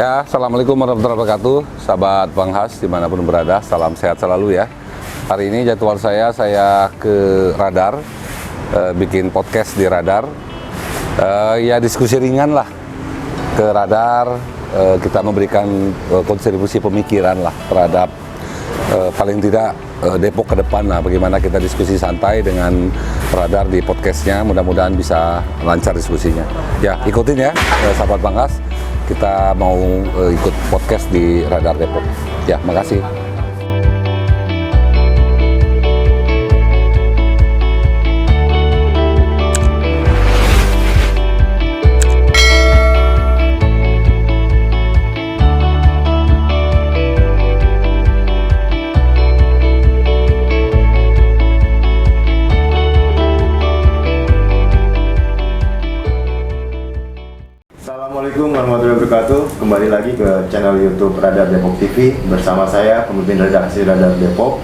Ya, Assalamualaikum warahmatullahi wabarakatuh, sahabat Bang Has dimanapun berada, salam sehat selalu ya. Hari ini jadwal saya ke Radar, bikin podcast di Radar, ya diskusi ringan lah ke Radar, kita memberikan kontribusi pemikiran lah terhadap paling tidak Depok ke depan lah, bagaimana kita diskusi santai dengan Radar di podcastnya, mudah-mudahan bisa lancar diskusinya. Ya, ikutin ya, sahabat Bang Has. Kita mau ikut podcast di Radar Depok. Ya, makasih. Assalamualaikum warahmatullahi wabarakatuh. Kembali lagi ke channel YouTube Radar Depok TV bersama saya, pemimpin redaksi Radar Depok.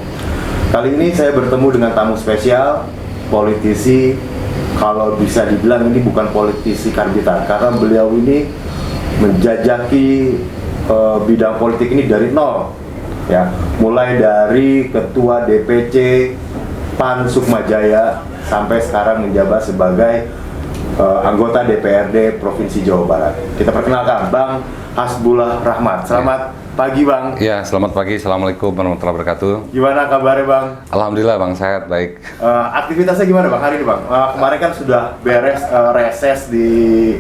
Kali ini saya bertemu dengan tamu spesial, politisi. Kalau bisa dibilang ini bukan politisi karbitan, karena beliau ini menjajaki bidang politik ini dari nol, ya. Mulai dari ketua DPC PAN Sukmajaya sampai sekarang menjabat sebagai anggota DPRD Provinsi Jawa Barat. Kita perkenalkan Bang Hasbullah Rahmat. Selamat pagi Bang. Ya, selamat pagi. Assalamualaikum warahmatullahi wabarakatuh. Gimana kabarnya Bang? Alhamdulillah Bang, sehat, baik. Aktivitasnya gimana Bang hari ini Bang? Kemarin kan sudah beres reses di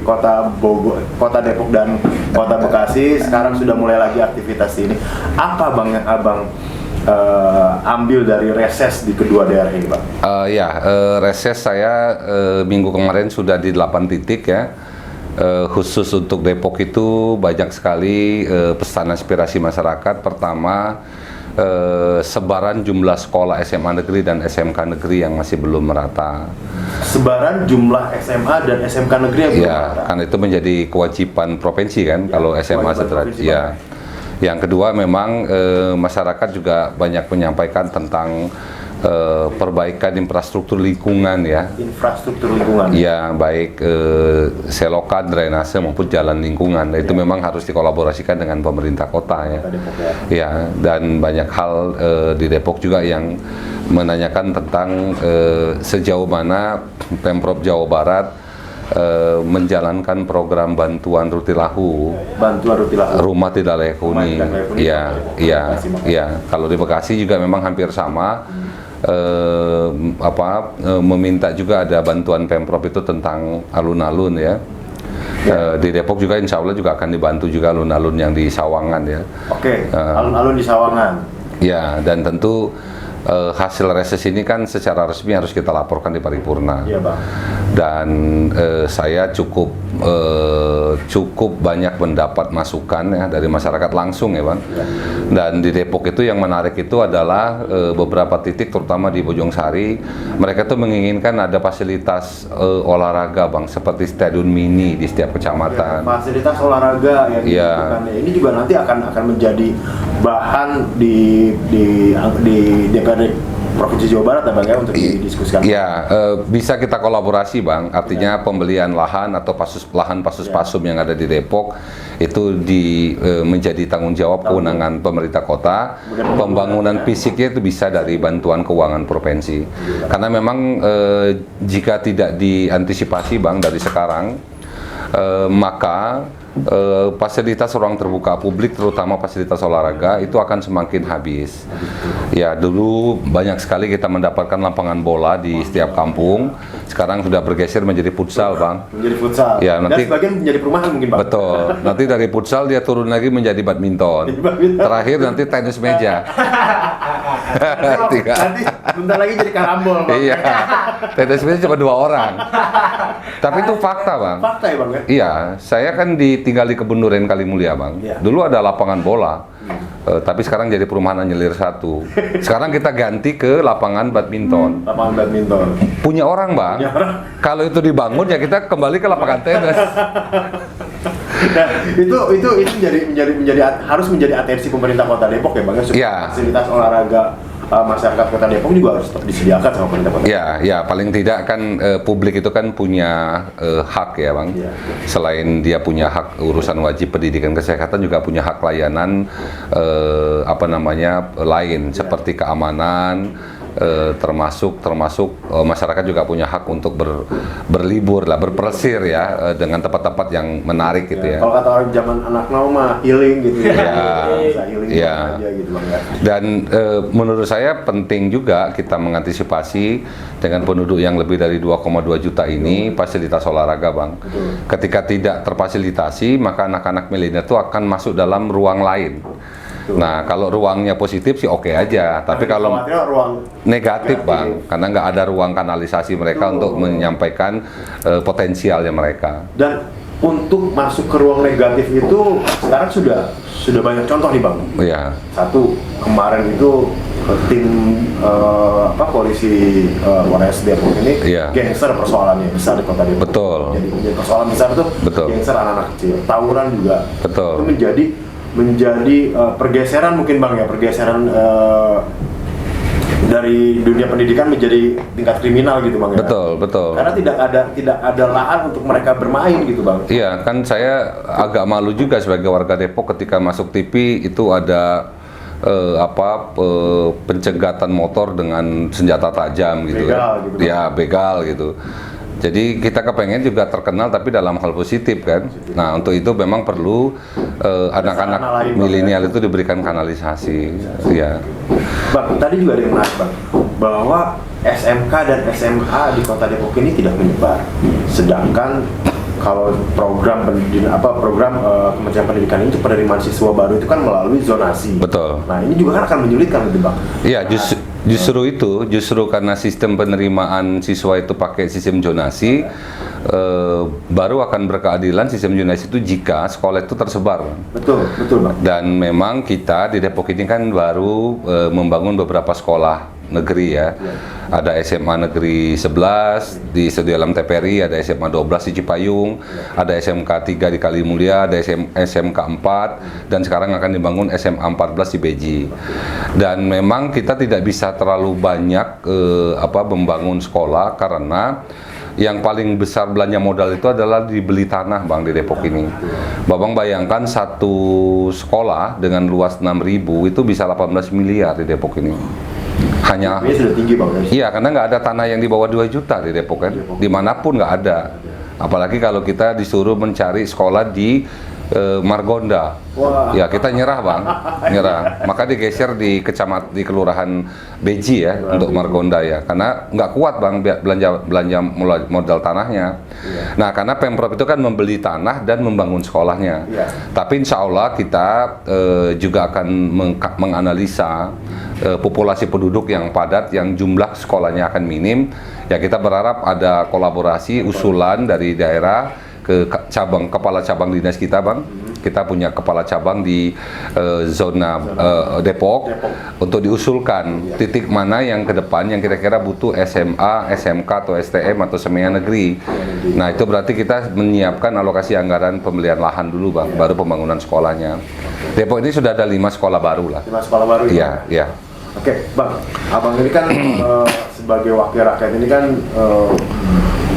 Kota Bogor, Kota Depok dan Kota Bekasi. Sekarang sudah mulai lagi aktivitas ini. Apa Bang yang Abang ambil dari reses di kedua daerah ini, Bang? Reses saya minggu kemarin sudah di 8 titik ya. Khusus untuk Depok itu banyak sekali pesan aspirasi masyarakat. Pertama, sebaran jumlah sekolah SMA negeri dan SMK negeri yang masih belum merata. Sebaran jumlah SMA dan SMK negeri yang belum merata? Kan itu menjadi kewajiban provinsi kan, ya, kalau SMA sederhana. Ya. Yang kedua memang masyarakat juga banyak menyampaikan tentang perbaikan infrastruktur lingkungan ya. Infrastruktur lingkungan? Ya, baik selokan, drainase maupun jalan lingkungan. Ya. Itu memang harus dikolaborasikan dengan pemerintah kota ya. Depok, ya. Ya, dan banyak hal di Depok juga yang menanyakan tentang sejauh mana Pemprov Jawa Barat menjalankan program bantuan Rutilahu, rumah tidak layak huni. Kalau di Bekasi juga memang hampir sama. Meminta juga ada bantuan Pemprov itu tentang alun-alun ya. Di Depok juga insya Allah juga akan dibantu juga alun-alun yang di Sawangan ya. Oke, alun-alun di Sawangan. Ya, dan tentu hasil reses ini kan secara resmi harus kita laporkan di paripurna. Iya, Bang. Dan saya cukup banyak mendapat masukan ya dari masyarakat langsung ya Bang. Ya. Dan di Depok itu yang menarik itu adalah beberapa titik terutama di Bojongsari, mereka tuh menginginkan ada fasilitas olahraga Bang, seperti stadion mini di setiap kecamatan. Ya, fasilitas olahraga yang dibutuhkan ini juga nanti akan menjadi bahan di DPRD Provinsi Jawa Barat Bang ya, untuk didiskusikan. Ya, bisa kita kolaborasi Bang, artinya pembelian lahan atau lahan pasus-pasum yang ada di Depok itu menjadi tanggung jawab kewenangan pemerintah kota. Pembangunan fisiknya itu bisa dari bantuan keuangan provinsi. Karena memang jika tidak diantisipasi Bang dari sekarang, maka fasilitas ruang terbuka publik terutama fasilitas olahraga itu akan semakin habis. Ya, dulu banyak sekali kita mendapatkan lapangan bola di setiap kampung. Sekarang sudah bergeser menjadi futsal, Bang. Menjadi futsal. Ya, nanti dan sebagian menjadi perumahan mungkin, Bang. Betul. Nanti dari futsal dia turun lagi menjadi badminton. Terakhir nanti tenis meja. Nanti bentar lagi jadi karambol, Bang. Iya. Tenis meja cuma 2 orang. Tapi itu fakta, Bang. Fakta ya, Bang ya? Iya, saya kan tinggal di Kebun Duren Kalimulia, Bang. Ya. Dulu ada lapangan bola. Tapi sekarang jadi perumahan Anyelir 1. Sekarang kita ganti ke lapangan badminton. Lapangan badminton. Punya orang, Bang. Kalau itu dibangun ya kita kembali ke lapangan tenis. Nah, itu harus menjadi atensi pemerintah Kota Depok ya Bang, supaya fasilitas olahraga masyarakat Kota Depok juga harus tetap disediakan sama pemerintah kota. Ya, paling tidak kan publik itu kan punya hak ya Bang. Iya. Selain dia punya hak urusan wajib pendidikan kesehatan, juga punya hak layanan lain seperti keamanan. Termasuk masyarakat juga punya hak untuk berlibur lah, berpelesir ya dengan tempat-tempat yang menarik gitu ya. Kalau kata orang zaman anak now mah healing gitu ya. Bisa healing Ya. aja gitu Bang ya. Dan menurut saya penting juga kita mengantisipasi dengan penduduk yang lebih dari 2,2 juta ini fasilitas olahraga Bang. Betul. Ketika tidak terfasilitasi, maka anak-anak milenial itu akan masuk dalam ruang lain. Nah, kalau ruangnya positif sih oke aja, tapi kalau ruang negatif Bang, karena nggak ada ruang kanalisasi mereka untuk menyampaikan potensialnya mereka. Dan untuk masuk ke ruang negatif itu sekarang sudah banyak contoh nih Bang. Iya. Satu, kemarin itu tim polisi Polres Depok ini Iya. gangster persoalannya besar di Kota Depok. Betul. Jadi persoalan besar itu Betul. gangster anak-anak kecil, tawuran juga. Betul. Itu menjadi pergeseran mungkin Bang ya, pergeseran dari dunia pendidikan menjadi tingkat kriminal gitu Bang ya. Betul. Karena tidak ada lahan untuk mereka bermain gitu Bang. Iya, kan saya agak malu juga sebagai warga Depok ketika masuk TV itu ada pencegatan motor dengan senjata tajam gitu. Begal gitu. Ya, begal gitu. Jadi kita kepengen juga terkenal tapi dalam hal positif kan. Nah, untuk itu memang perlu anak-anak milenial itu diberikan kanalisasi. Iya. Bang, tadi juga ada yang menarik Bang, bahwa SMK dan SMA di Kota Depok ini tidak menyebar. Sedangkan kalau program Kementerian Pendidikan ini penerimaan siswa baru itu kan melalui zonasi. Betul. Nah, ini juga kan akan menyulitkan gitu Bang. Iya, justru karena sistem penerimaan siswa itu pakai sistem zonasi, baru akan berkeadilan sistem zonasi itu jika sekolah itu tersebar. Betul Bang. Dan memang kita di Depok ini kan baru membangun beberapa sekolah negeri ya. Ada SMA Negeri 11 di Sedialam TPRI, ada SMA 12 di Cipayung, ada SMK 3 di Kalimulia, ada SMK 4, dan sekarang akan dibangun SMA 14 di Beji. Dan memang kita tidak bisa terlalu banyak membangun sekolah karena yang paling besar belanja modal itu adalah dibeli tanah Bang di Depok ini. Babang bayangkan satu sekolah dengan luas 6.000 itu bisa 18 miliar di Depok ini. Hanya Ini sudah tinggi Bang. iya, karena nggak ada tanah yang di bawah 2 juta di Depok kan. Dimanapun nggak ada. Apalagi kalau kita disuruh mencari sekolah di Margonda. Wah. Ya kita nyerah Bang, nyerah. Maka digeser di kelurahan Beji ya untuk Margonda ya, karena nggak kuat Bang belanja modal tanahnya. Nah, karena Pemprov itu kan membeli tanah dan membangun sekolahnya. Tapi insya Allah kita juga akan menganalisa populasi penduduk yang padat, yang jumlah sekolahnya akan minim. Ya kita berharap ada kolaborasi usulan dari daerah ke kepala cabang dinas kita Bang. Kita punya kepala cabang di zona Depok untuk diusulkan titik mana yang ke depan yang kira-kira butuh SMA, SMK atau STM atau semi negeri. Nah, itu berarti kita menyiapkan alokasi anggaran pembelian lahan dulu Bang, baru pembangunan sekolahnya. Depok ini sudah ada 5 sekolah baru lah. 5 sekolah baru. Iya. Oke, Bang. Abang ini kan sebagai wakil rakyat ini kan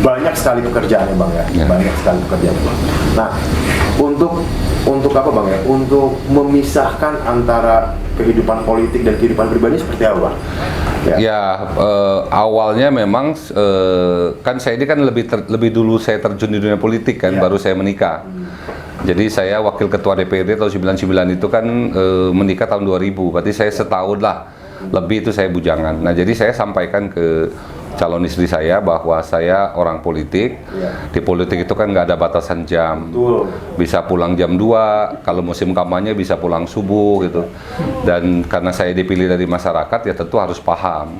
banyak sekali pekerjaannya Bang ya. Banyak sekali pekerjaan Bang. Nah, untuk apa Bang ya? Untuk memisahkan antara kehidupan politik dan kehidupan pribadi seperti apa Bang? Awalnya memang kan saya ini kan lebih dulu saya terjun di dunia politik kan, baru saya menikah. Jadi saya wakil ketua DPRD tahun 99 itu kan menikah tahun 2000, berarti saya setahun lah lebih itu saya bujangan. Nah, jadi saya sampaikan ke calon istri saya bahwa saya orang politik. Di politik itu kan nggak ada batasan jam. Bisa pulang jam 2, kalau musim kampanye bisa pulang subuh gitu. Dan karena saya dipilih dari masyarakat ya tentu harus paham.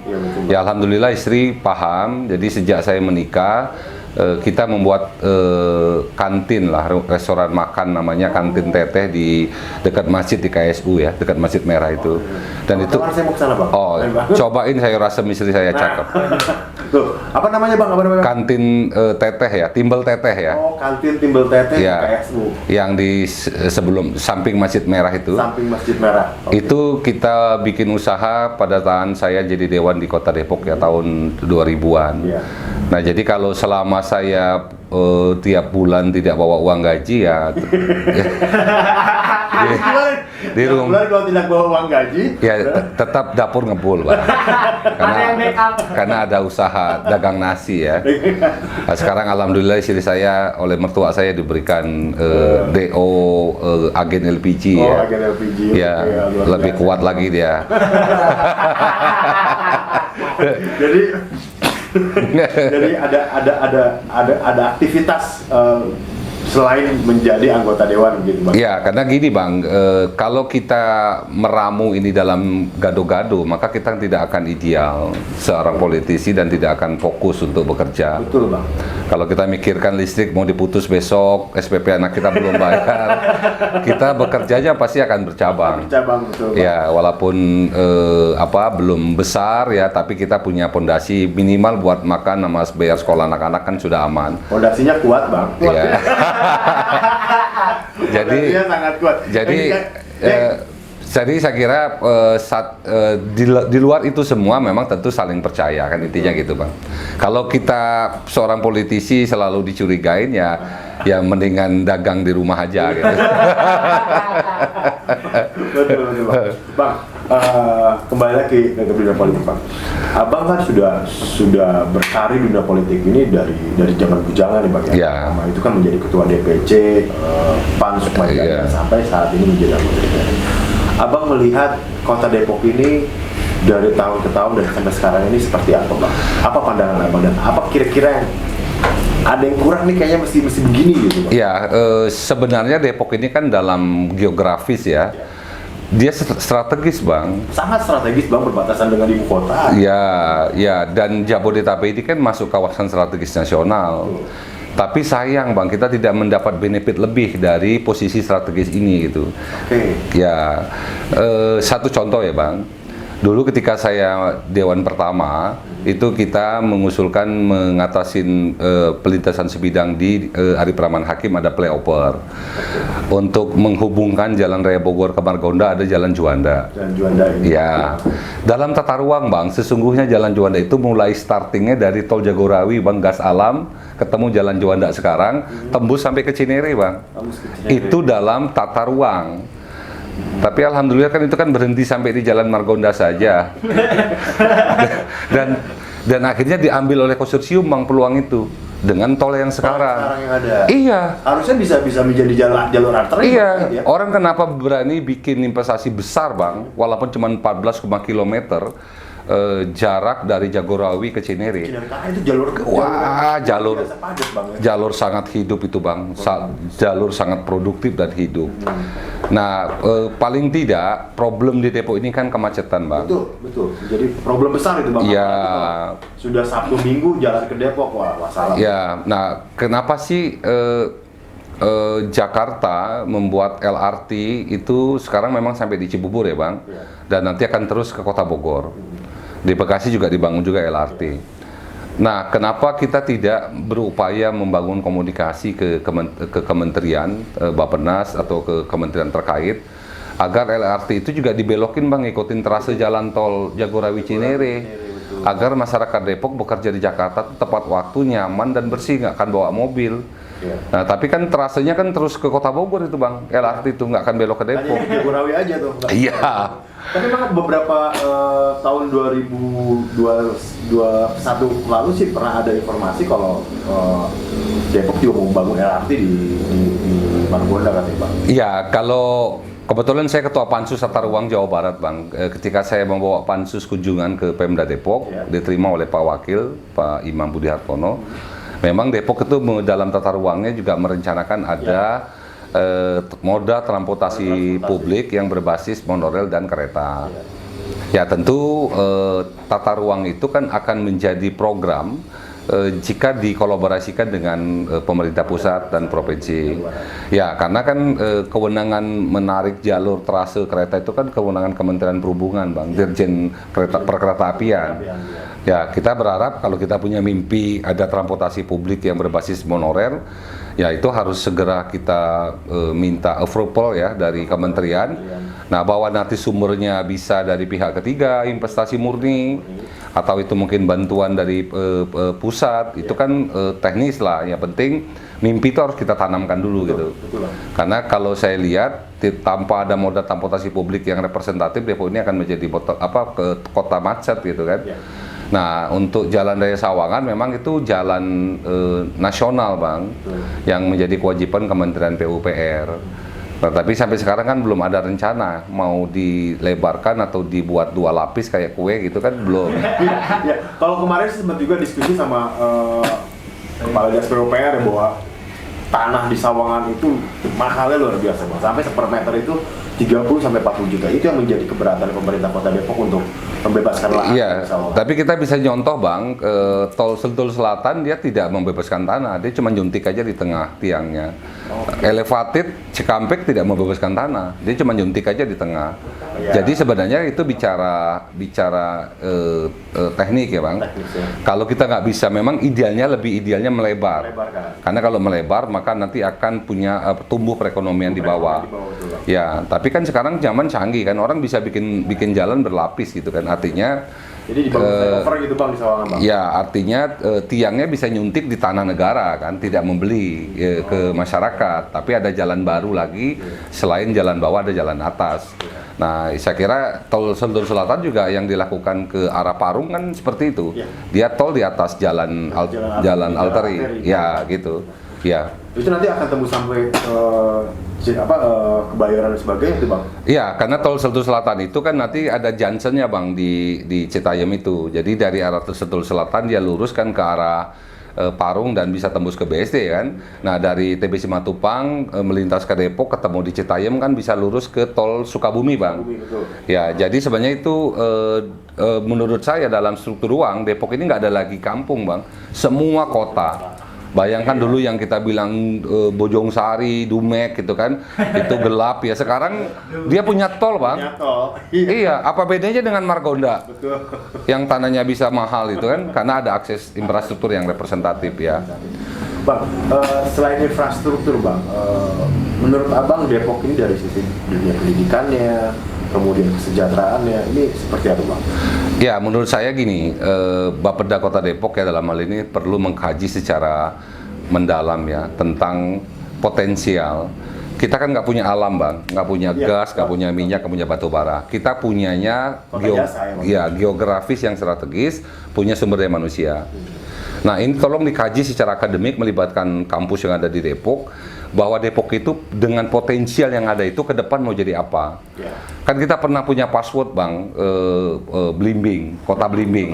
Ya alhamdulillah istri paham. Jadi sejak saya menikah kita membuat kantin lah, restoran makan namanya Kantin Teteh di dekat masjid di KSU ya, dekat Masjid Merah itu. Dan itu saya mau kesana, Bang. cobain sayur asem istri saya cakep. Tuh, apa namanya Bang? Apa namanya? Kantin Teteh ya, Timbel Teteh ya. Oh, kantin Timbel Teteh Ya, KSU. yang di sebelum samping Masjid Merah itu. Samping Masjid Merah. Oke. Itu kita bikin usaha pada tahun saya jadi dewan di Kota Depok ya tahun 2000-an. Iya. Nah, jadi kalau selama saya tiap bulan tidak bawa uang gaji ya di Bulan rumah kalau tidak bawa uang gaji, ya tetap dapur ngebul, Bang. Karena ada usaha dagang nasi ya. Nah, sekarang alhamdulillah istri saya oleh mertua saya diberikan DO agen LPG ya. agen LPG. Ya, Oke, luar lebih biasa. kuat lagi dia. Jadi ada aktivitas selain menjadi anggota dewan gitu Bang. Ya, karena gini Bang, kalau kita meramu ini dalam gado-gado, maka kita tidak akan ideal seorang politisi dan tidak akan fokus untuk bekerja. Betul Bang. Kalau kita mikirkan listrik mau diputus besok, SPP anak kita belum bayar, kita bekerjanya pasti akan bercabang. Cabang betul Bang. Ya, walaupun belum besar ya, tapi kita punya pondasi minimal buat makan sama bayar sekolah anak-anak kan sudah aman. Fondasinya kuat Bang. Ya. Fondasinya sangat kuat. Jadi saya kira di luar itu semua memang tentu saling percaya kan intinya gitu Bang. Kalau kita seorang politisi selalu dicurigain ya mendingan dagang di rumah aja gitu. Betul Bang. Bang, kembali lagi ke dunia politik Bang. Abang kan sudah berkarir di dunia politik ini dari zaman bujangan nih Bang ya. Ya. Nah, itu kan menjadi ketua DPC PAN Sukmayjaya sampai saat ini menjadi anggota DPR. Abang melihat Kota Depok ini dari tahun ke tahun dan sampai sekarang ini seperti apa Bang? Apa pandangan Abang dan apa kira-kira yang ada yang kurang nih kayaknya mesti begini gitu Bang? Ya, sebenarnya Depok ini kan dalam geografis ya. Dia strategis Bang. Sangat strategis Bang, berbatasan dengan ibu kota. Ya, dan Jabodetabek ini kan masuk kawasan strategis nasional. Tapi sayang Bang, kita tidak mendapat benefit lebih dari posisi strategis ini gitu. Oke. Ya, satu contoh ya Bang. Dulu ketika saya Dewan pertama, itu kita mengusulkan mengatasin pelintasan sebidang di Ari Praman Hakim ada flyover. Untuk menghubungkan Jalan Raya Bogor ke Margonda ada Jalan Juanda. Dan Juanda ini. Ya, dalam tata ruang Bang, sesungguhnya Jalan Juanda itu mulai startingnya dari Tol Jagorawi Bang, Gas Alam, ketemu Jalan Juanda sekarang, tembus sampai ke Cinere Bang. Itu dalam tata ruang. Tapi alhamdulillah kan itu kan berhenti sampai di Jalan Margonda saja. dan akhirnya diambil oleh konsorsium Bang peluang itu dengan tol yang sekarang. Yang ada. Iya. Harusnya bisa menjadi jalur arteri. Iya, Bang, ya? orang kenapa berani bikin investasi besar Bang, walaupun cuma 14 kilometer jarak dari Jagorawi ke Cinere. Karena itu jalur biasa padat, Bang, ya? Jalur sangat hidup itu Bang, jalur sangat produktif dan hidup. Nah, paling tidak problem di Depok ini kan kemacetan Bang. Betul. Jadi problem besar itu Bang. Iya. Sudah Sabtu Minggu jalan ke Depok, wah salah. Ya, nah kenapa sih Jakarta membuat LRT itu sekarang memang sampai di Cibubur ya Bang, dan nanti akan terus ke Kota Bogor. Di Bekasi juga dibangun juga LRT. Nah, kenapa kita tidak berupaya membangun komunikasi ke kementerian, Bappenas atau ke kementerian terkait agar LRT itu juga dibelokin Bang, ikutin trase jalan tol Jagorawi Cinere, agar masyarakat Depok bekerja di Jakarta tepat waktu, nyaman dan bersih, nggak akan bawa mobil. Nah, tapi kan trasenya kan terus ke Kota Bogor itu Bang, LRT itu nggak akan belok ke Depok. Hanya Jagorawi aja tuh. Iya. Tapi memang beberapa tahun 2021 lalu sih pernah ada informasi kalau Depok juga mau membangun LRT di Margonda katanya Bang. Iya, kalau kebetulan saya Ketua Pansus Tata Ruang Jawa Barat Bang, ketika saya membawa Pansus kunjungan ke Pemda Depok, diterima oleh Pak Wakil, Pak Imam Budi Hartono. Memang Depok itu dalam tata ruangnya juga merencanakan ada moda transportasi publik yang berbasis monorail dan kereta. Ya tentu tata ruang itu kan akan menjadi program jika dikolaborasikan dengan pemerintah pusat dan provinsi. Ya karena kan kewenangan menarik jalur trase kereta itu kan kewenangan Kementerian Perhubungan Bang, Dirjen Perkereta Apian. Ya, kita berharap kalau kita punya mimpi ada transportasi publik yang berbasis monorail, ya itu harus segera kita minta approval ya dari kementerian. Nah, bahwa nanti sumbernya bisa dari pihak ketiga, investasi murni, atau itu mungkin bantuan dari pusat, itu kan teknis lah. Yang penting mimpi itu harus kita tanamkan dulu gitu. Karena kalau saya lihat tanpa ada moda transportasi publik yang representatif, Depok ini akan menjadi kota macet gitu kan. Nah, untuk Jalan Raya Sawangan memang itu jalan nasional, Bang, yang menjadi kewajiban Kementerian PUPR. Nah, tapi sampai sekarang kan belum ada rencana mau dilebarkan atau dibuat 2 lapis kayak kue gitu kan, belum. Ya, kalau kemarin sempat juga diskusi sama Kepala Dinas PUPR ya, bahwa tanah di Sawangan itu mahalnya luar biasa, Bang. Sampai per meter itu 30-40 juta. Itu yang menjadi keberatan pemerintah Kota Depok untuk membebaskan lahan. Iya, tapi kita bisa nyontoh, Bang, tol Sentul Selatan dia tidak membebaskan tanah, dia cuma nyuntik aja di tengah tiangnya. Elevated Cikampek tidak membebaskan tanah, dia cuma nyuntik aja di tengah. Jadi sebenarnya itu bicara teknik ya, Bang. Kalau kita nggak bisa, memang lebih idealnya melebar. Karena kalau melebar maka nanti akan punya tumbuh perekonomian di bawah. Ya, tapi kan sekarang zaman canggih kan, orang bisa bikin jalan berlapis gitu kan. Artinya jadi dibangun flyover gitu, Bang, di Sawangan, Bang. Ya, artinya tiangnya bisa nyuntik di tanah negara kan, tidak membeli ke masyarakat, tapi ada jalan baru lagi selain jalan bawah, ada jalan atas. Nah, saya kira tol Sentul Selatan juga yang dilakukan ke arah Parung kan seperti itu. Dia tol di atas jalan arteri. Ya, gitu. Ya. Itu nanti akan tembus sampai Kebayoran dan sebagainya itu, Bang? Iya, karena tol Sentul Selatan itu kan nanti ada junctionnya, Bang, di Citayam itu. Jadi dari arah Sentul Selatan dia lurus kan ke arah Parung dan bisa tembus ke BSD kan. Nah, dari TB Simatupang melintas ke Depok ketemu di Citayam kan bisa lurus ke tol Sukabumi, Bang. Ya, jadi sebenarnya itu menurut saya dalam struktur ruang Depok ini nggak ada lagi kampung, Bang. Semua kota. Bayangkan dulu yang kita bilang Bojong Sari, Dumek gitu kan, itu gelap ya. Sekarang dia punya tol, Bang. Iya, apa bedanya dengan Margonda? Betul. Yang tanahnya bisa mahal itu kan, karena ada akses infrastruktur yang representatif ya. Bang, selain infrastruktur, Bang, menurut Abang Depok ini dari sisi dunia pendidikannya, kemudian kesejahteraannya, ini seperti apa, Bang? Ya, menurut saya gini, Bapeda Kota Depok ya dalam hal ini perlu mengkaji secara mendalam ya tentang potensial. Kita kan nggak punya alam, Bang, nggak punya gas, nggak punya minyak, nggak punya batu bara. Kita punyanya geografis yang strategis, punya sumber daya manusia. Nah, ini tolong dikaji secara akademik melibatkan kampus yang ada di Depok, bahwa Depok itu dengan potensial yang ada itu ke depan mau jadi apa. Kan kita pernah punya password, Bang, Blimbing, kota Blimbing.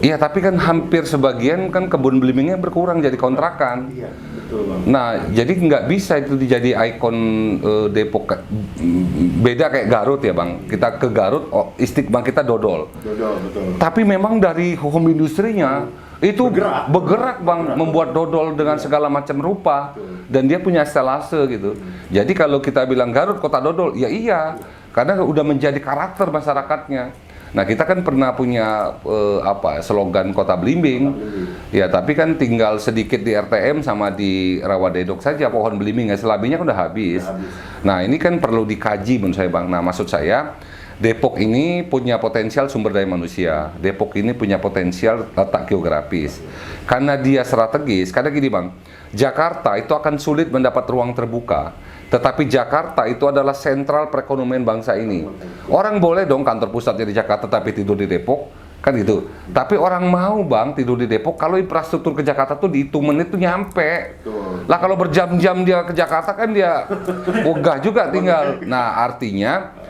Ya, tapi kan hampir sebagian kan kebun belimbingnya berkurang jadi kontrakan. Nah, jadi nggak bisa itu dijadi ikon Depok. Beda kayak Garut ya, Bang. Kita ke Garut, istiqomah kita dodol. Betul. Tapi memang dari home industrinya itu bergerak, Bang, membuat dodol dengan segala macam rupa. Dan dia punya estelase gitu. Jadi kalau kita bilang Garut kota dodol, ya iya, karena udah menjadi karakter masyarakatnya. Nah, kita kan pernah punya slogan kota belimbing. Ya, tapi kan tinggal sedikit di RTM sama di Rawadedok saja pohon belimbing, ya selebihnya kan udah habis. Nah, ini kan perlu dikaji menurut saya, Bang. Nah, maksud saya Depok ini punya potensial sumber daya manusia. Depok ini punya potensial letak geografis. Karena dia strategis, karena gini, Bang, Jakarta itu akan sulit mendapat ruang terbuka. Tetapi Jakarta itu adalah sentral perekonomian bangsa ini. Orang boleh dong kantor pusatnya di Jakarta tapi tidur di Depok, kan gitu. Tapi orang mau, Bang, tidur di Depok kalau infrastruktur ke Jakarta tuh di hitung menit tuh nyampe. Lah kalau berjam-jam dia ke Jakarta kan dia wegah juga tinggal. Nah, artinya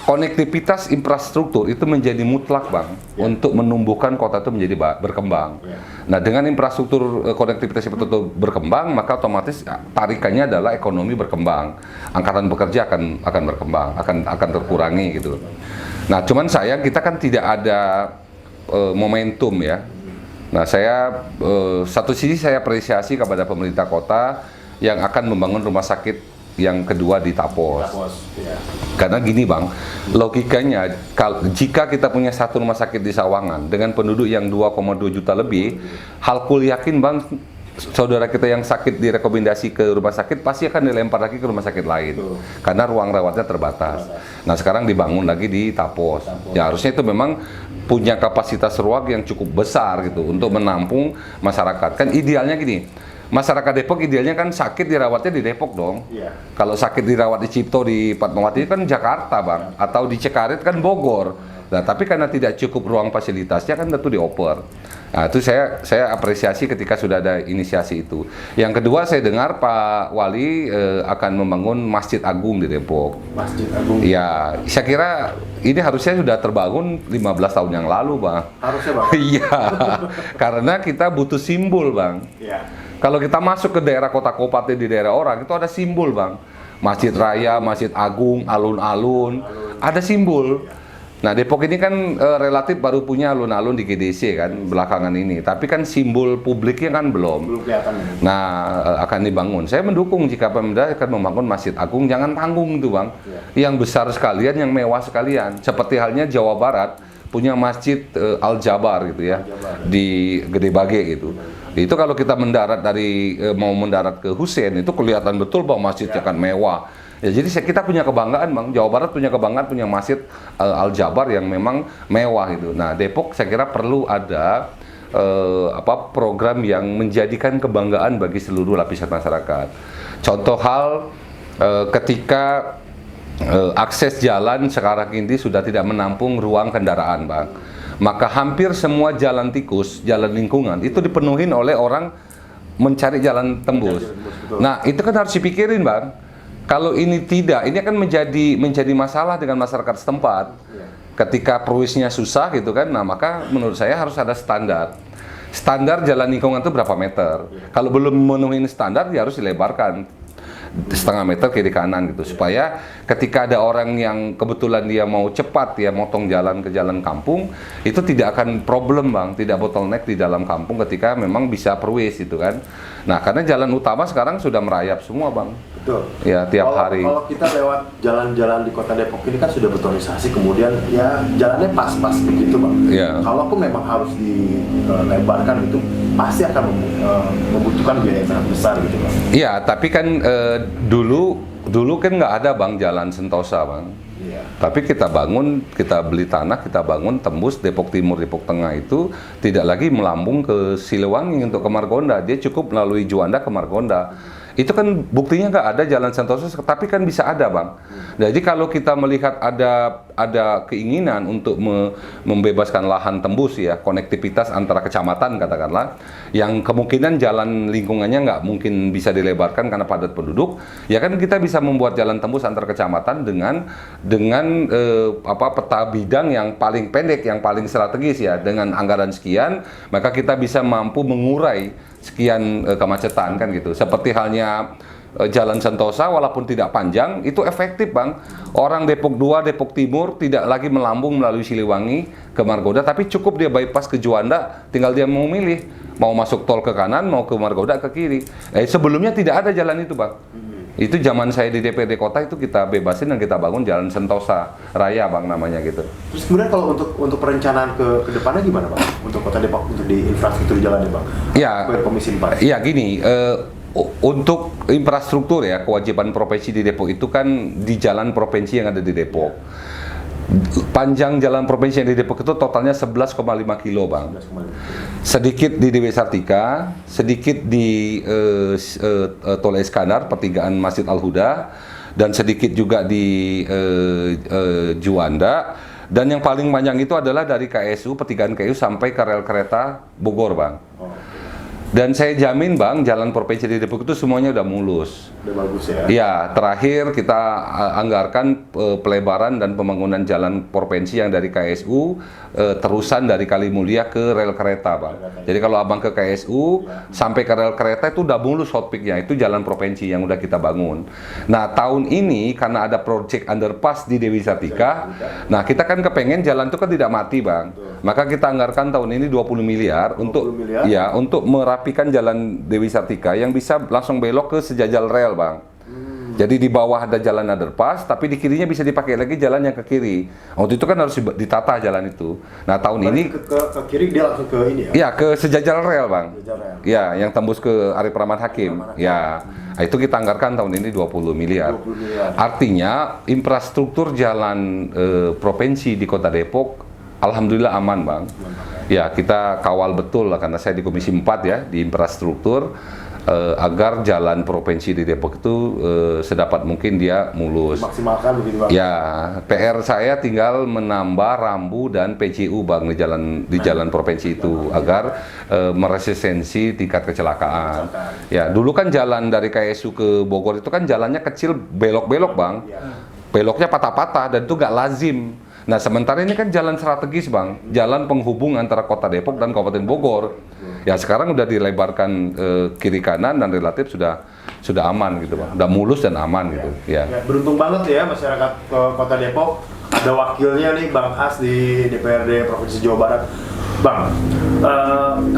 konektivitas infrastruktur itu menjadi mutlak, Bang, untuk menumbuhkan kota itu menjadi berkembang. Nah, dengan infrastruktur konektivitas itu berkembang, maka otomatis tarikannya adalah ekonomi berkembang. Angkatan bekerja akan berkembang, akan terkurangi gitu. Nah, cuman sayang kita kan tidak ada momentum ya. Nah, saya satu sisi saya apresiasi kepada pemerintah kota yang akan membangun rumah sakit yang kedua di Tapos. Ya. Karena gini bang, logikanya jika kita punya satu rumah sakit di Sawangan dengan penduduk yang 2,2 juta lebih, halkul yakin bang, saudara kita yang sakit direkomendasi ke rumah sakit pasti akan dilempar lagi ke rumah sakit lain. Karena ruang rawatnya terbatas. Nah sekarang dibangun lagi di Tapos. Ya harusnya itu memang punya kapasitas ruang yang cukup besar gitu untuk menampung masyarakat. Kan idealnya gini, masyarakat Depok idealnya kan sakit dirawatnya di Depok dong. Kalau sakit dirawat di Cipto, di Fatmawati kan Jakarta bang, atau di Cekarit kan Bogor. Nah tapi karena tidak cukup ruang fasilitasnya kan tentu dioper. Nah itu saya apresiasi ketika sudah ada inisiasi itu. Yang kedua saya dengar Pak Wali akan membangun Masjid Agung di Depok. Masjid Agung. Ya, saya kira ini harusnya sudah terbangun 15 tahun yang lalu bang. Harusnya bang. Iya, karena kita butuh simbol bang. Iya. Kalau kita masuk ke daerah kota kabupaten di daerah orang itu ada simbol bang. Masjid Raya, Masjid Agung, alun-alun, ada simbol. Nah Depok ini kan relatif baru punya alun-alun di GDC kan belakangan ini, tapi kan simbol publiknya kan belum. Kelihatan. Nah akan dibangun. Saya mendukung jika Pemda akan membangun Masjid Agung, jangan tanggung tuh bang, yang besar sekalian, yang mewah sekalian. Seperti halnya Jawa Barat punya Masjid Al-Jabar gitu ya, di Gede Bage gitu. Itu kalau kita mendarat dari mau mendarat ke Hussein itu kelihatan betul bahwa masjidnya kan mewah. Ya, jadi kita punya kebanggaan bang, Jawa Barat punya kebanggaan punya Masjid Al-Jabar yang memang mewah gitu. Nah Depok saya kira perlu ada program yang menjadikan kebanggaan bagi seluruh lapisan masyarakat. Contoh hal ketika akses jalan sekarang ini sudah tidak menampung ruang kendaraan bang, maka hampir semua jalan tikus, jalan lingkungan itu dipenuhi oleh orang mencari jalan tembus. Nah itu kan harus dipikirin bang. Kalau ini tidak, ini akan menjadi masalah dengan masyarakat setempat. Ketika perwisnya susah gitu kan, nah maka menurut saya harus ada standar. Standar jalan lingkungan itu berapa meter? Kalau belum memenuhi standar, ya harus dilebarkan setengah meter kiri kanan gitu, supaya ketika ada orang yang kebetulan dia mau cepat, dia motong jalan ke jalan kampung, itu tidak akan problem bang, tidak bottleneck di dalam kampung ketika memang bisa perwis itu kan. Nah karena jalan utama sekarang sudah merayap semua bang. Betul. Ya tiap hari. Kalau kita lewat jalan-jalan di kota Depok ini kan sudah betonisasi, kemudian ya jalannya pas-pas begitu bang. Ya. Kalaupun memang harus dilebarkan itu pasti akan membutuhkan biaya yang sangat besar gitu bang. Iya, tapi kan dulu kan nggak ada bang jalan Sentosa bang. Iya. Tapi kita bangun, kita beli tanah, kita bangun tembus Depok Timur, Depok Tengah itu tidak lagi melambung ke Siliwangi untuk ke Margonda, dia cukup melalui Juanda ke Margonda. Itu kan buktinya nggak ada jalan Sentosa, tapi kan bisa ada bang. Jadi kalau kita melihat ada keinginan untuk membebaskan lahan tembus ya, konektivitas antara kecamatan katakanlah, yang kemungkinan jalan lingkungannya nggak mungkin bisa dilebarkan karena padat penduduk, ya kan kita bisa membuat jalan tembus antar kecamatan dengan peta bidang yang paling pendek, yang paling strategis ya, dengan anggaran sekian, maka kita bisa mampu mengurai sekian kemacetan kan gitu. Seperti halnya Jalan Sentosa walaupun tidak panjang itu efektif bang. Orang Depok 2, Depok Timur tidak lagi melambung melalui Siliwangi ke Margonda, tapi cukup dia bypass ke Juanda, tinggal dia mau milih mau masuk tol ke kanan, mau ke Margonda ke kiri. Sebelumnya tidak ada jalan itu bang. Itu zaman saya di DPRD kota itu kita bebasin dan kita bangun Jalan Sentosa Raya bang namanya gitu. Terus kemudian kalau untuk perencanaan ke depannya gimana bang? Untuk kota Depok, untuk di infrastruktur jalannya bang? Ya, Komisi 4. Iya gini, untuk infrastruktur ya kewajiban provinsi di Depok itu kan di jalan provinsi yang ada di Depok. Panjang jalan provinsi yang di Depok itu totalnya 11,5 kilo bang. Sedikit di Dewi Sartika, sedikit di Tol Iskandar, pertigaan Masjid Al-Huda, dan sedikit juga di Juanda. Dan yang paling panjang itu adalah dari KSU, pertigaan KSU sampai ke rel kereta Bogor bang. Dan saya jamin bang, jalan provinsi di Depok itu semuanya udah mulus. Udah bagus ya? Iya, terakhir kita anggarkan pelebaran dan pembangunan jalan provinsi yang dari KSU terusan dari Kalimulia ke rel kereta bang. Jadi kalau abang ke KSU sampai ke rel kereta itu udah mulus hotpeaknya, itu jalan provinsi yang udah kita bangun. Nah tahun ini karena ada project underpass di Dewi Sartika, nah kita kan kepengen jalan itu kan tidak mati bang. Maka kita anggarkan tahun ini 20 miliar untuk untuk merapikan jalan Dewi Sartika yang bisa langsung belok ke sejajal rel bang. Jadi di bawah ada jalan underpass, tapi di kirinya bisa dipakai lagi jalan yang ke kiri. Waktu itu kan harus ditata jalan itu. Nah tahun ini ke kiri dia langsung ke ini ya? ya ke sejajar rel bang. Sejajar rel. Ya yang tembus ke Arif Rahman Hakim. Ya nah, itu kita anggarkan tahun ini 20 miliar. 20 miliar. Artinya infrastruktur jalan provinsi di Kota Depok alhamdulillah aman bang. Ya kita kawal betul lah karena saya di Komisi 4 ya di infrastruktur. Agar jalan provinsi di Depok itu sedapat mungkin dia mulus. Maksimalkan begitu bang. Ya, PR saya tinggal menambah rambu dan PCU bang di jalan provinsi itu agar meresistensi tingkat kecelakaan. Ya, dulu kan jalan dari KSU ke Bogor itu kan jalannya kecil belok-belok bang, beloknya patah-patah dan itu nggak lazim. Nah, sementara ini kan jalan strategis bang, jalan penghubung antara Kota Depok dan Kabupaten Bogor. Ya sekarang udah dilebarkan kiri kanan dan relatif sudah aman gitu bang, udah mulus dan aman gitu. Ya. Ya, beruntung banget ya masyarakat Kota Depok ada wakilnya nih Bang As di DPRD Provinsi Jawa Barat. Bang,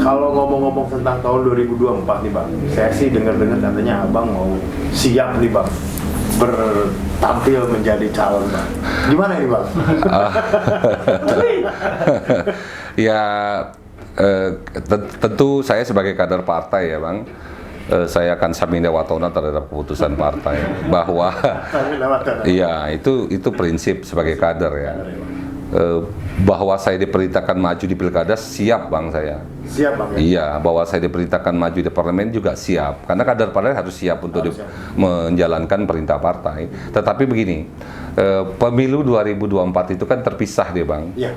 kalau ngomong-ngomong tentang tahun 2024 nih bang, saya sih dengar-dengar katanya abang mau siap nih bang bertampil menjadi calon bang. Gimana ini bang? Ya tentu saya sebagai kader partai ya bang, saya akan samina watona terhadap keputusan partai bahwa iya itu prinsip sebagai kader ya. Bahwa saya diperintahkan maju di pilkada siap bang saya. Siap bang ya? Iya, bahwa saya diperintahkan maju di parlemen juga siap. Karena kader partai harus siap untuk menjalankan perintah partai. Tetapi begini, pemilu 2024 itu kan terpisah deh bang. Iya.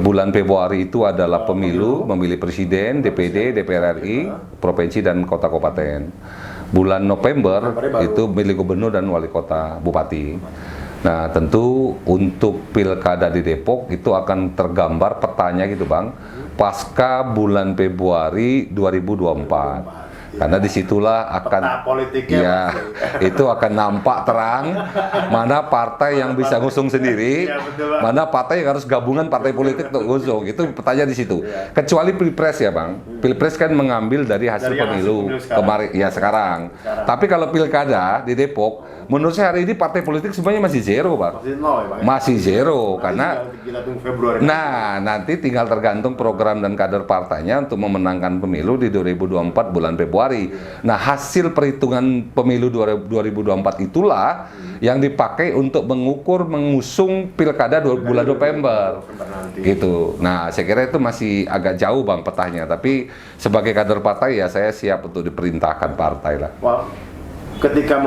Bulan Februari itu adalah pemilu memilih presiden, DPD, DPR RI, provinsi dan kota kabupaten. Bulan November itu milih gubernur dan wali kota, bupati. Nah tentu untuk pilkada di Depok itu akan tergambar petanya gitu bang, pasca bulan Februari 2024. Karena disitulah akan ya itu akan nampak terang mana partai yang bisa ngusung sendiri, mana partai yang harus gabungan partai politik untuk ngusung. Itu petanya di situ. Kecuali pilpres ya bang, pilpres kan mengambil dari hasil pemilu kemarin ya sekarang. Tapi kalau pilkada di Depok, menurut saya hari ini partai politik semuanya masih zero bang. Masih nol ya bang. Masih zero karena kita tunggu Februari. Nah, nanti tinggal tergantung program dan kader partainya untuk memenangkan pemilu di 2024 bulan Februari. Nah, hasil perhitungan pemilu 2024 itulah yang dipakai untuk mengusung pilkada bulan November. Gitu. Nah, saya kira itu masih agak jauh bang petanya, tapi sebagai kader partai ya saya siap untuk diperintahkan partai lah. Well, ketika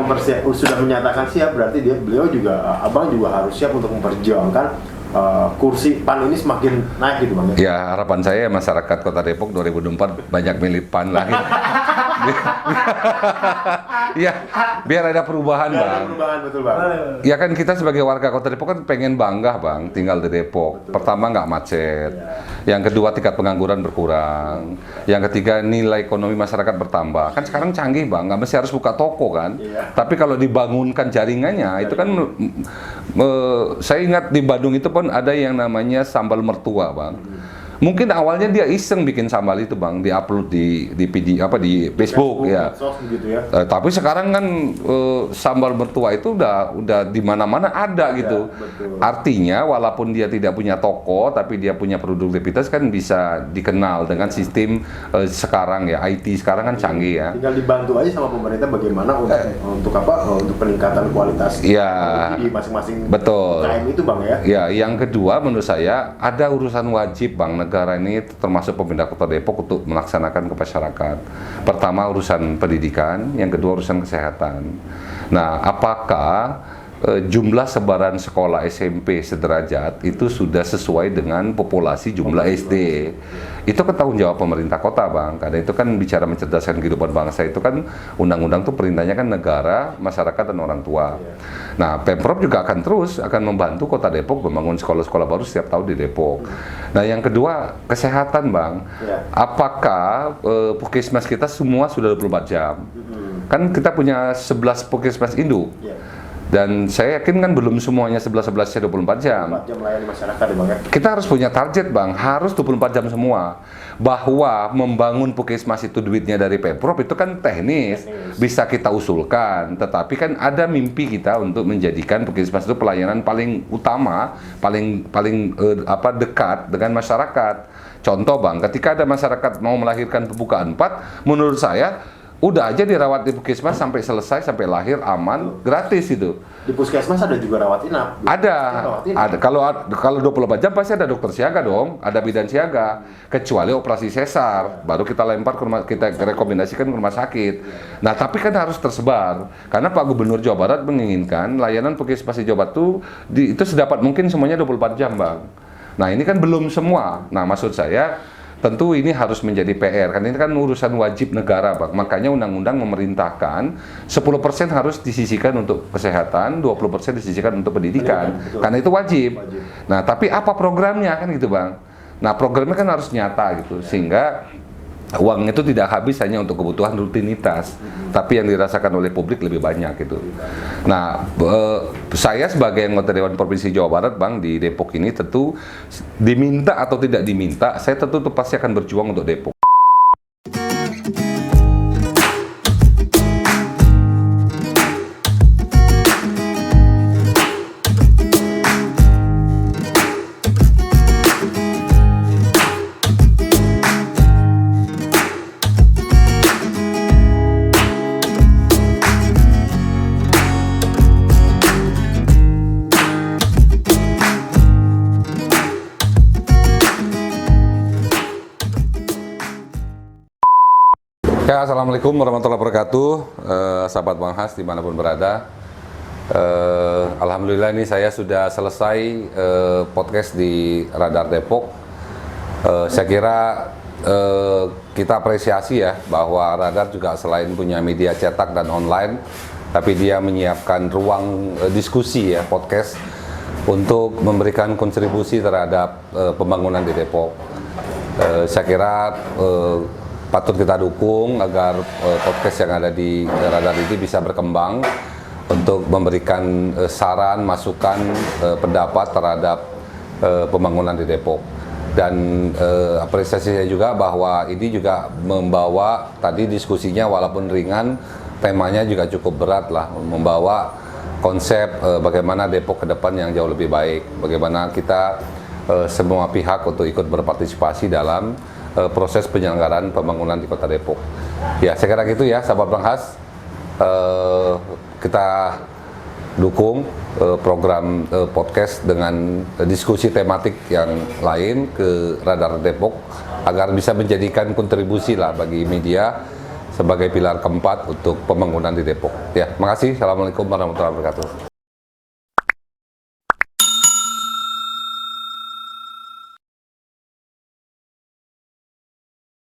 sudah menyatakan siap berarti beliau juga abang juga harus siap untuk memperjuangkan kursi PAN ini semakin naik gitu bang. Ya harapan saya masyarakat Kota Depok 2024 banyak milih PAN lagi. Ya biar ada perubahan bang. Ada perubahan betul bang. Ya kan kita sebagai warga Kota Depok kan pengen bangga bang tinggal di Depok. Betul. Pertama nggak macet, yang kedua tingkat pengangguran berkurang, yang ketiga nilai ekonomi masyarakat bertambah. Kan sekarang canggih bang, nggak mesti harus buka toko kan. Tapi kalau dibangunkan jaringannya itu kan saya ingat di Bandung itu pun ada yang namanya sambal mertua bang. Mungkin awalnya dia iseng bikin sambal itu bang, diupload di Facebook ya. Gitu ya. Tapi sekarang kan sambal mertua itu udah di mana-mana ada gitu. Betul. Artinya walaupun dia tidak punya toko, tapi dia punya produktivitas kan bisa dikenal dengan sistem sekarang ya, IT sekarang kan canggih ya. Tinggal dibantu aja sama pemerintah bagaimana untuk peningkatan kualitas di masing-masing UKM itu bang ya. Ya, yang kedua menurut saya ada urusan wajib bang. Negara ini termasuk pemerintah Kota Depok untuk melaksanakan ke masyarakat. Pertama urusan pendidikan, yang kedua urusan kesehatan. Nah, apakah jumlah sebaran sekolah SMP sederajat itu sudah sesuai dengan populasi jumlah SD? Itu kan tanggung jawab pemerintah kota bang, karena itu kan bicara mencerdaskan kehidupan bangsa itu kan undang-undang tuh perintahnya kan negara, masyarakat dan orang tua. Nah, Pemprov juga akan membantu Kota Depok membangun sekolah-sekolah baru setiap tahun di Depok. Nah, yang kedua kesehatan bang, apakah puskesmas kita semua sudah 24 jam? Kan kita punya 11 puskesmas induk. Dan saya yakin kan belum semuanya 11-11 24 jam. 4 jam melayani masyarakat ya Bang ya. Kita harus punya target Bang, harus 24 jam semua. Bahwa membangun Puskesmas itu duitnya dari Pemprov itu kan teknis, bisa kita usulkan. Tetapi kan ada mimpi kita untuk menjadikan Puskesmas itu pelayanan paling utama, paling dekat dengan masyarakat. Contoh Bang, ketika ada masyarakat mau melahirkan pembukaan 4, menurut saya udah aja dirawat di Puskesmas sampai selesai, sampai lahir aman, gratis itu. Di Puskesmas ada juga rawat inap. Ada. Kalau 24 jam pasti ada dokter siaga dong, ada bidan siaga. Kecuali operasi sesar, baru kita lempar ke kita rekomendasikan ke rumah sakit. Nah, tapi kan harus tersebar. Karena Pak Gubernur Jawa Barat menginginkan layanan Puskesmas di Jawa Barat itu sedapat mungkin semuanya 24 jam, Bang. Nah, ini kan belum semua. Nah, maksud saya tentu ini harus menjadi PR, kan ini kan urusan wajib negara, Bang. Makanya undang-undang memerintahkan 10% harus disisihkan untuk kesehatan, 20% disisihkan untuk pendidikan. Karena itu wajib. Nah, tapi apa programnya kan gitu, Bang. Nah, programnya kan harus nyata gitu, sehingga uang itu tidak habis hanya untuk kebutuhan rutinitas, tapi yang dirasakan oleh publik lebih banyak gitu. Nah, saya sebagai anggota Dewan Provinsi Jawa Barat, Bang, di Depok ini tentu diminta atau tidak diminta, saya tentu pasti akan berjuang untuk Depok. Ya, Assalamualaikum warahmatullahi wabarakatuh, sahabat Bang Has dimanapun berada. Alhamdulillah ini saya sudah selesai podcast di Radar Depok. Saya kira kita apresiasi ya bahwa Radar juga selain punya media cetak dan online, tapi dia menyiapkan ruang diskusi ya, podcast untuk memberikan kontribusi terhadap pembangunan di Depok. Saya kira patut kita dukung agar podcast yang ada di Radar ini bisa berkembang untuk memberikan saran, masukan, pendapat terhadap pembangunan di Depok. Dan apresiasi saya juga bahwa ini juga membawa tadi diskusinya walaupun ringan, temanya juga cukup berat lah, membawa konsep bagaimana Depok ke depan yang jauh lebih baik, bagaimana kita semua pihak untuk ikut berpartisipasi dalam proses penyelenggaraan pembangunan di Kota Depok. Ya, saya kira gitu ya, sahabat Bang Has. Kita dukung program podcast dengan diskusi tematik yang lain ke Radar Depok agar bisa menjadikan kontribusi lah bagi media sebagai pilar keempat untuk pembangunan di Depok. Ya, makasih. Assalamualaikum warahmatullahi wabarakatuh.